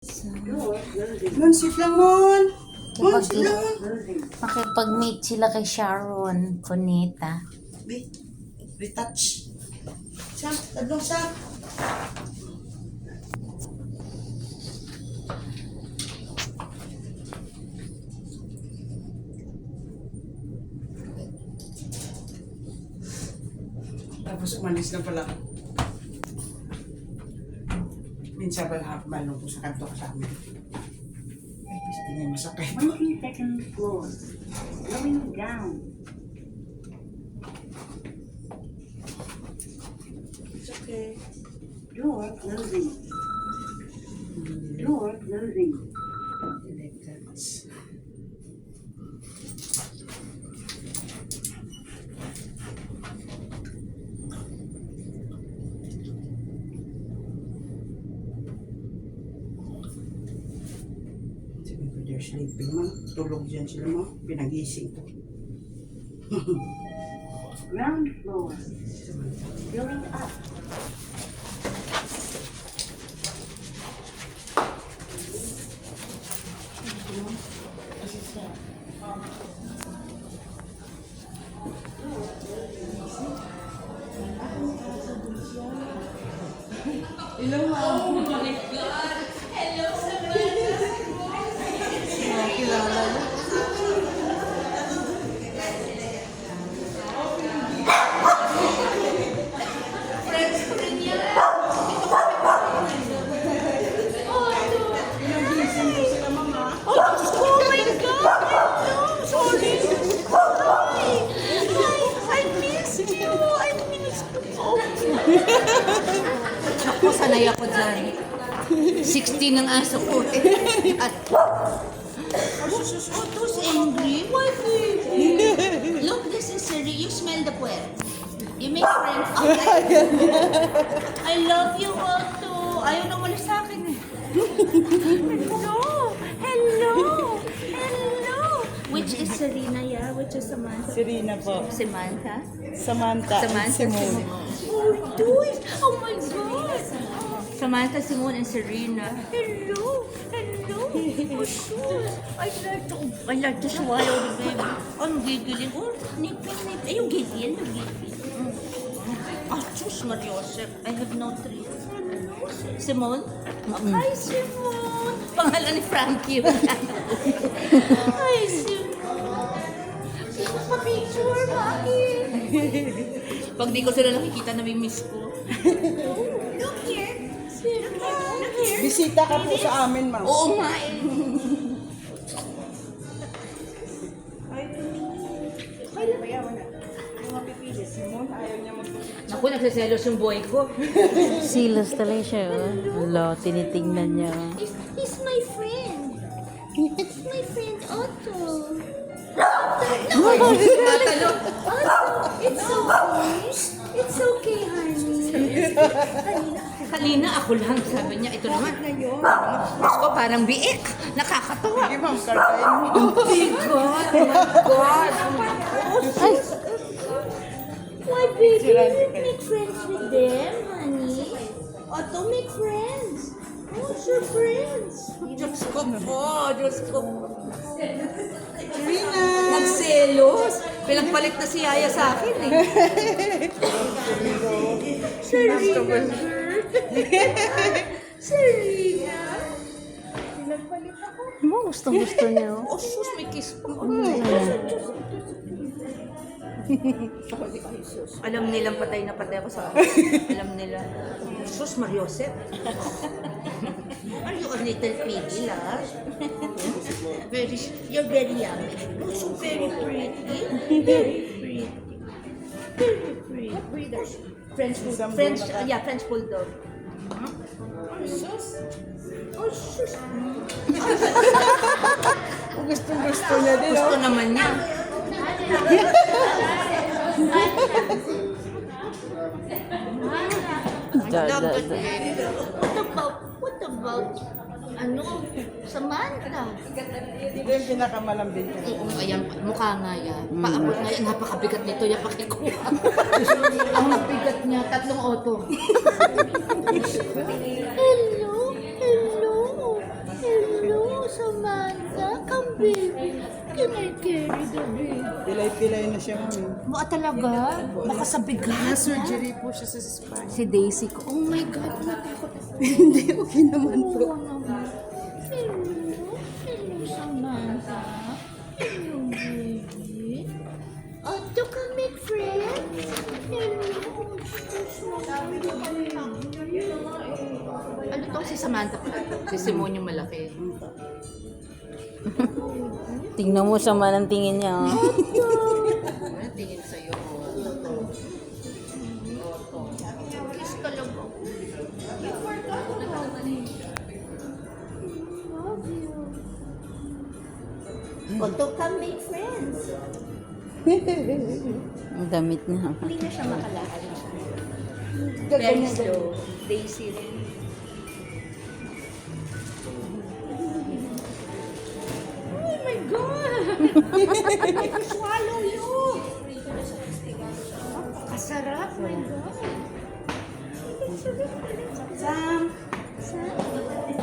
Mon, sit lang, Mon. Mon, sit lang. Makipag-meet sila kay Sharon Cuneta. Retouch. Siya, tadlong siya. Tapos umalis na pala. Minsan balong ko sa kanto kasama. Ay, piste niya masakit. 22nd floor. Going down. It's okay. Door closing. Door closing. Electrics. They're sleeping, man. Tulog dyan sila, ma. Pinagising ko. Ground floor. Going up. Hello, ma. Oh my God. Hello, kilala mo. Ako, sanay ako dyan. 16 ang aso ko. At, who's angry? Why baby? Look, this is Siri. You smell the puer. You make friends. Okay. I love you, Otto. Ayaw na wala sa akin eh. Hello. Hello. Hello. Which is Serena, yeah? Which is Samantha? Serena po. Samantha? Samantha. Samantha, Simone. Oh, dude. Oh my God. Samantha, Simone, and Serena. Hello. Hello. Oh, sure. I like to swallow the baby. Ang gigiling. Oh, nipin. Ay, yung gigil. Yung gigil. Ah, sus, Mariosep. I have no tree. Hello. Simone? Hi, Simone. Pangalan ni Frankie. Hi, Simone. Pa-picture, bakit? Pag di ko sila nakikita, nami-miss ko. Look here. Look here. Bisita ka po sa amin, ma'am. Oo nga eh. Naku, nagsaselos yung boy ko. Silos talaga siya. Hala, tinitingnan niya. He's my friend. He's my friend, Otto. Otto, it's okay. It's okay, honey. Kanina ako lang, sabi niya. Ito naman. Mas ko parang biik. Nakakatawa. Sige, ma'am, kartahin mo. Oh my God! Oh my God! Why, baby? Make friends with them, honey. Otto, make friends. What's your friends? Diyos ko po, Diyos ko po. Serena. Nagselos. Pinagpalit na si Yaya sa akin eh. Serena. Serena. Pinagpalit ako. Gustong-gusto niya. Oh, sus, may kiss pa. Alam nilang patay na patay ako sa akin. Alam nila. Sus, Mariosep. Are you a little piggy, love? You're very yummy. You're so very pretty. Very pretty. Very pretty. What breed are you? French bulldog. Sus. Oh, sus. Kung gustong-gusto niya din, Gusto oh. naman niya. What about, Samantha? Ito yung pinakamalambing ko. Oo, ayan, mukha nga yan. Paabot nga yan, napakabigat nito, yan pakikuha. Ang bigat niya, 3 auto. Hello, hello. baby. Can I carry the baby? Pilay-pilay na siya, mami. Ba talaga? Baka sa bigat. Na-surgery po siya sa spine. Si Daisy ko. Oh my God, natakot ako. Hindi, okay naman po. Oo naman. Hello. Hello, Samantha. Hello, baby. Oh, to come make friends. Hello. Ano to si Samantha pala? Si Simone yung malaki. Tingnan mo sama ng tingin niya. Oh. Ano tingin sa'yo? Kiss talaga. Love you. Oh, to come make friends. Ang damit niya. Hindi na siya makalakad. Very slow. Daisy rin. Oh my God! Swallow you! Kasarap, my God. Sam! Sam?